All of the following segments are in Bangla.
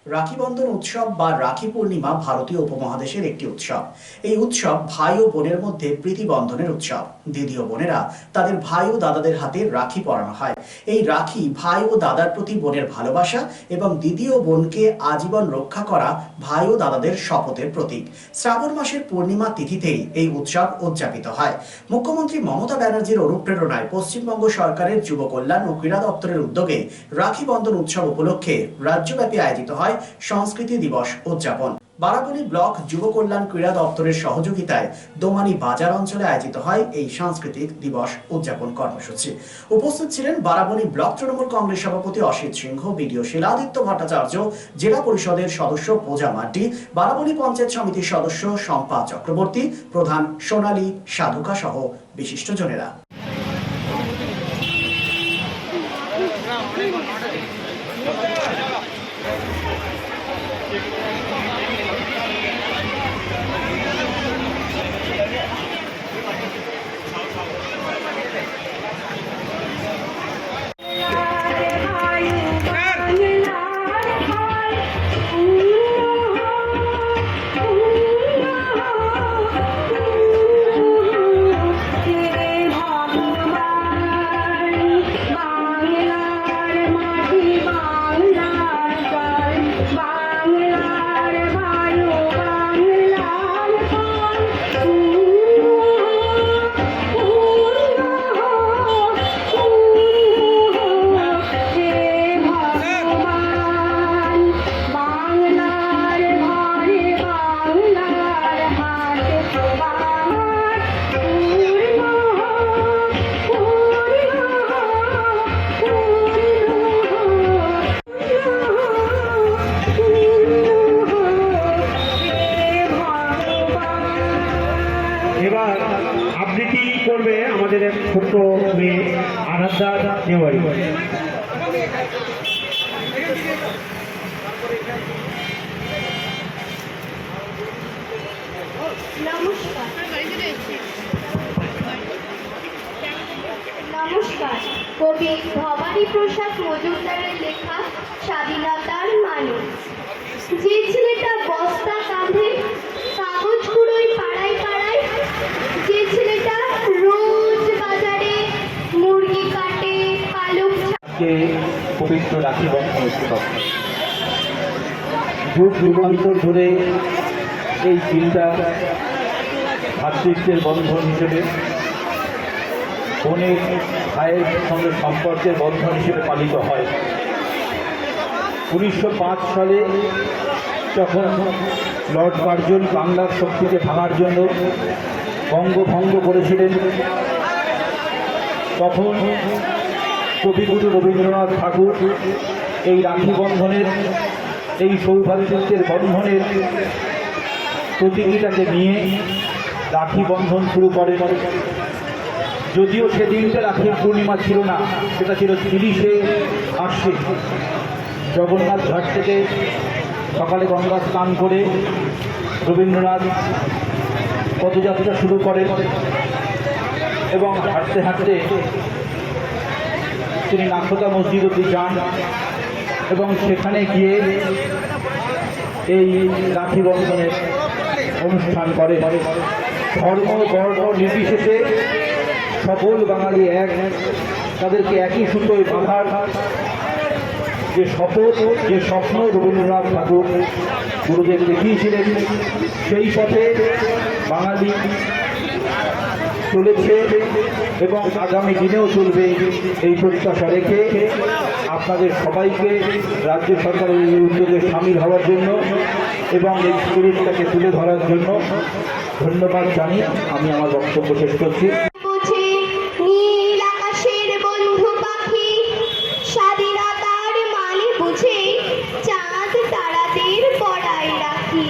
রাখি বন্ধন উৎসব বা রাখি পূর্ণিমা ভারতীয় উপমহাদেশের একটি উৎসব। এই উৎসব ভাই ও বোনের মধ্যে প্রীতি বন্ধনের উৎসব। দিদি ও বোনেরা তাদের ভাই ও দাদাদের হাতে রাখি পরানো হয়। এই রাখি ভাই ও দাদার প্রতি বোনের ভালোবাসা এবং দিদি ও বোনকে আজীবন রক্ষা করা ভাই ও দাদাদের শপথের প্রতীক। শ্রাবণ মাসের পূর্ণিমা তিথিতেই এই উৎসব উদযাপিত হয়। মুখ্যমন্ত্রী মমতা ব্যানার্জির অনুপ্রেরণায় পশ্চিমবঙ্গ সরকারের যুব কল্যাণ ও ক্রীড়া দপ্তরের উদ্যোগে রাখি বন্ধন উৎসব উপলক্ষে রাজ্যব্যাপী আয়োজিত হয় সংস্কৃতি দিবস উদযাপন। বারাবণী ব্লক যুব কল্যাণ ক্রীড়া দপ্তরের সহযোগিতায় দোমানি বাজার অঞ্চলে আয়োজিত হয় এই সাংস্কৃতিক দিবস উদযাপন কর্মসূচি। উপস্থিত ছিলেন বারাবণী ব্লক তৃণমূল কংগ্রেস সভাপতি অসিত সিংহ, বিডিও শিলাদিত্য ভট্টাচার্য, জেলা পরিষদের সদস্য পূজা মাড্ডি, বারাবণী পঞ্চায়েত সমিতির সদস্য শম্পা চক্রবর্তী, প্রধান সোনালী সাধুকা সহ বিশিষ্টজনেরা। এবার আবৃত্তি করবে আমাদের এক ছোট্ট মেয়ে আরাধ্যা দেওয়ারি। নমস্কার। কবি ভবানী প্রসাদ মজুমদারের লেখা স্বাধীনতার মানুষ। যে ছেলেটা বস্তা কাঁধে কাগজ কুড়োয় পাড়ায় পাড়ায়, যে ছেলেটা রোজ বাজারে মুরগি কাটে, পালক পবিত্র রাখি বন্ধন উৎসব যুগ যুগান্তর ধরে এই দিনটা ভ্রাতৃত্বের বন্ধন হিসেবে, বোনের ভাইয়ের সঙ্গে সম্পর্কের বন্ধন হিসেবে পালিত হয়। 1905 সালে যখন লর্ড কার্জন বাংলার শক্তিকে ভাঙার জন্য বঙ্গভঙ্গ করেছিলেন, তখন কবিগুরু রবীন্দ্রনাথ ঠাকুর এই রাখি বন্ধনের, এই সৌভাতৃত্বের বন্ধনের প্রতীকীটাকে নিয়ে রাখি বন্ধন শুরু করেন। যদিও সেদিনটা রাখির পূর্ণিমা ছিল না, সেটা ছিল 30শে আশ্বিন। জগন্নাথ ঘাট থেকে সকালে গঙ্গা স্নান করে রবীন্দ্রনাথ পদযাত্রা শুরু করেন এবং হাঁটতে হাঁটতে তিনি নাখোদা মসজিদ অবধি যান এবং সেখানে গিয়ে এই রাখি বন্ধনের অনুষ্ঠান করে। ধর্ম বর্ণ নির্বিশেষে সকল বাঙালি এক, তাদেরকে একই সুতোয় বাঁধার যে শপথ, যে স্বপ্ন রবীন্দ্রনাথ ঠাকুর গুরুদেব দেখিয়েছিলেন, সেই পথে বাঙালি চলেছে এবং আগামী দিনেও চলবে। এই প্রত্যাশা রেখে আপনাদের সবাইকে রাজ্য সরকারের এই উদ্যোগে সামিল হওয়ার জন্য এবং এই স্পিরিটটাকে তুলে ধরার জন্য ধন্যবাদ জানিয়ে আমি আমার বক্তব্য শেষ করছি। নীল আকাশের বন্ধু পাখি, স্বাধীনতার মানে বুঝে চাঁদ তারাদের পড়ায় রাখি।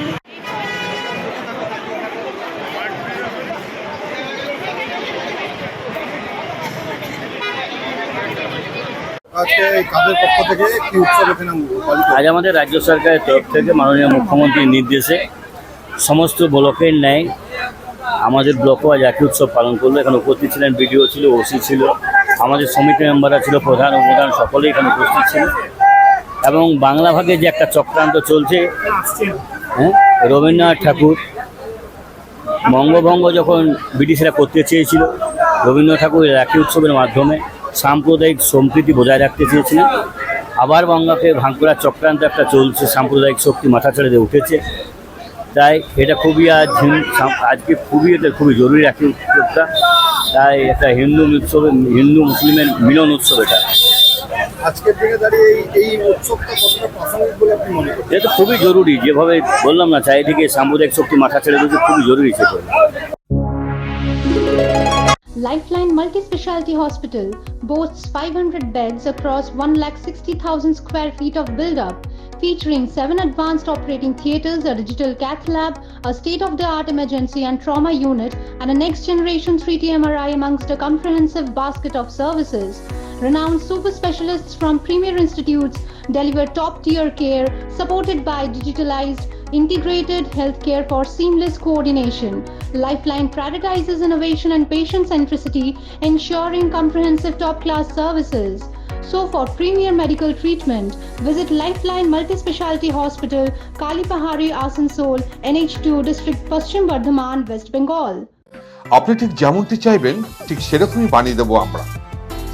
আজ আমাদের রাজ্য সরকারের তরফ থেকে মাননীয় মুখ্যমন্ত্রীর নির্দেশে সমস্ত ব্লকের ন্যায় আমাদের ব্লকও আজ একই উৎসব পালন করলো। এখানে উপস্থিত ছিলেন বিডিও ছিল, ওসি ছিল, আমাদের সমিতি মেম্বাররা ছিল, প্রধান উপপ্রধান সকলেই এখানে উপস্থিত ছিল। এবং বাংলা ভাগে যে একটা চক্রান্ত চলছে, হ্যাঁ, রবীন্দ্রনাথ ঠাকুর বঙ্গভঙ্গ যখন ব্রিটিশরা করতে চেয়েছিল, রবীন্দ্রনাথ ঠাকুর রাখি উৎসবের মাধ্যমে সাম্প্রদায়িক সম্প্রীতি বজায় রাখতে চেয়েছিলেন। আবার বাংলাকে ভাঙ করার চক্রান্ত একটা চলছে, সাম্প্রদায়িক শক্তি মাথা ছেড়ে দিয়ে উঠেছে। তাই এটা খুবই আজকে খুবই জরুরি রাখি উৎসবটা। তাই একটা হিন্দু মুসলিমের মিলন উৎসব এটা। আজকের দিনে দাঁড়িয়ে এই উৎসবটা কতটা প্রাসঙ্গিক বলে আপনি মনে করেন? এটা তো খুবই জরুরি, যেভাবে বললাম না, চারিদিকে সাম্প্রদায়িক শক্তি মাথা ছেড়ে দিয়েছে, খুবই জরুরি সেটা। Lifeline Multi-Specialty Hospital boasts 500 beds across 1,60,000 square feet of build-up, featuring 7 advanced operating theatres, a digital cath lab, a state-of-the-art emergency and trauma unit, and a next-generation 3D MRI amongst a comprehensive basket of services. Renowned super specialists from premier institutes deliver top-tier care, supported by digitalized, integrated healthcare for seamless coordination. Lifeline prioritizes innovation and patient centricity, ensuring comprehensive top-class services. So for premier medical treatment, visit Lifeline Multi-Specialty Hospital, Kalipahari, Asansol, NH2 District, Paschim Bardhaman, West Bengal. আপনি ঠিক যেমনটি চাইবেন ঠিক সেরকমই বানিয়ে দেবো আমরা।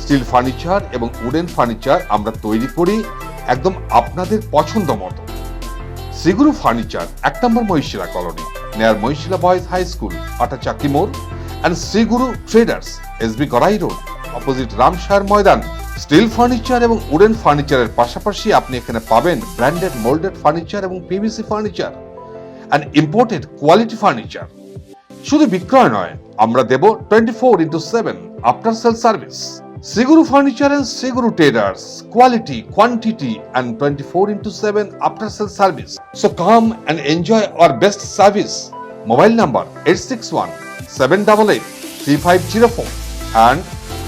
স্টিল ফার্নিচার এবং উডেন ফার্নিচার আমরা তৈরি করি একদম আপনাদের পছন্দ মতো। শ্রীগুরু ফার্নিচার 1 নম্বর Mahishila colony, near Mahishila boys high school, Ata Chakri মোড়, and Shriguru traders, SB Gorai road, opposite Ramsayer ময়দান। স্টিল ফার্নিচার এবং উডেন ফার্নিচারের পাশাপাশি আপনি এখানে পাবেন ব্র্যান্ডেড মোল্ডেড ফার্নিচার এবং PVC furniture and imported quality furniture. শুধু বিক্রয় নয়, আমরা দেব 24/7 after sale service. Shriguru furniture and Shri Guru traders, quality, quantity and 24/7 after sale service. So come and enjoy our best service. Mobile number 861-788-3504 and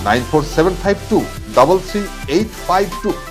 94752-33852.